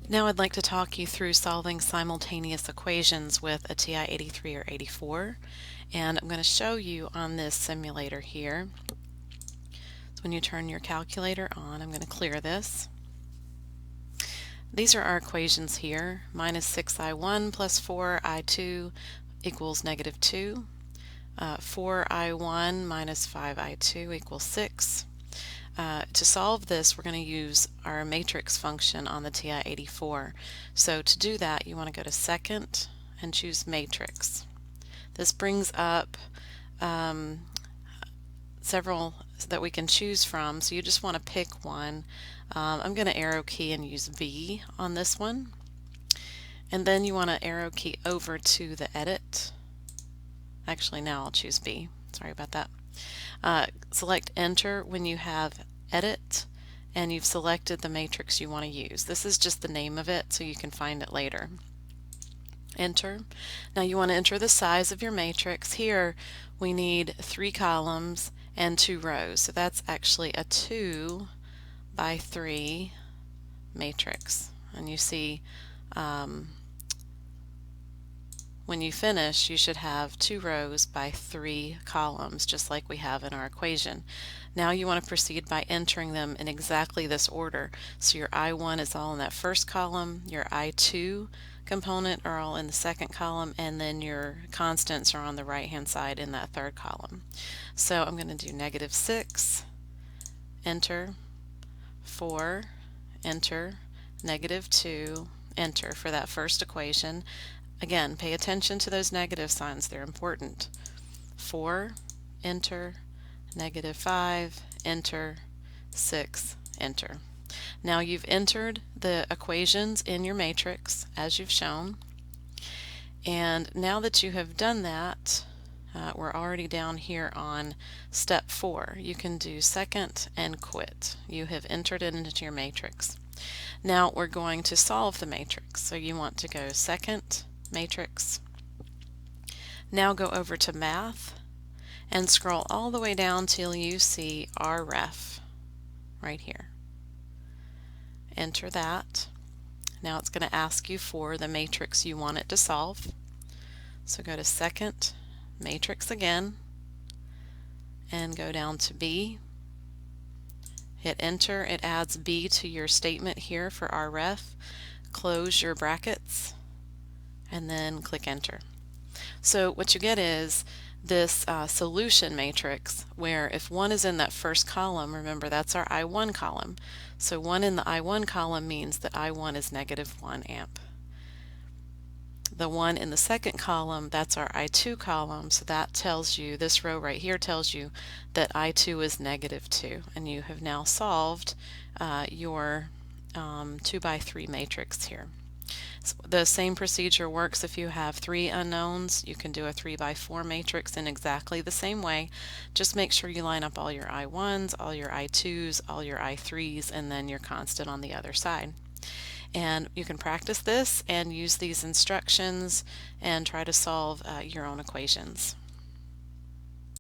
Now I'd like to talk you through solving simultaneous equations with a TI 83 or 84, and I'm going to show you on this simulator here. So when you turn your calculator on, I'm going to clear this. These are our equations here. Minus 6i1 plus 4i2 equals negative 2. 4i1 minus 5i2 equals 6. To solve this, we're going to use our matrix function on the TI 84. So to do that, you want to go to Second and choose Matrix. This brings up several that we can choose from, so you just want to pick one. I'm going to arrow key and use V on this one. And then you want to arrow key over to the Edit. Actually, now I'll choose B. Sorry about that. Select Enter when you have Edit and you've selected the matrix you want to use. This is just the name of it, so you can find it later. Enter. Now you want to enter the size of your matrix. Here we need 3 columns and 2 rows, so that's actually a 2 by 3 matrix. And you see when you finish, you should have 2 rows by 3 columns, just like we have in our equation. Now you want to proceed by entering them in exactly this order. So your I1 is all in that first column, your I2 component are all in the second column, and then your constants are on the right hand side in that third column. So I'm going to do negative 6, enter, 4, enter, negative 2, enter for that first equation. Again, pay attention to those negative signs, they're important. 4, enter, negative 5, enter, 6, enter. Now you've entered the equations in your matrix as you've shown, and now that you have done that, we're already down here on step 4. You can do second and quit. You have entered it into your matrix. Now we're going to solve the matrix. So you want to go second, matrix. Now go over to Math and scroll all the way down till you see RF right here. Enter that. Now it's going to ask you for the matrix you want it to solve. So go to second, matrix again, and go down to B. Hit enter. It adds B to your statement here for RF. Close your brackets and then click enter. So what you get is this solution matrix where if 1 is in that first column, remember that's our I1 column. So 1 in the I1 column means that I1 is negative 1 amp. The 1 in the second column, that's our I2 column, so that tells you, this row right here tells you that I2 is negative 2, and you have now solved your 2 by 3 matrix here. The same procedure works if you have 3 unknowns. You can do a 3 by 4 matrix in exactly the same way. Just make sure you line up all your I1s, all your I2s, all your I3s, and then your constant on the other side. And you can practice this and use these instructions and try to solve your own equations.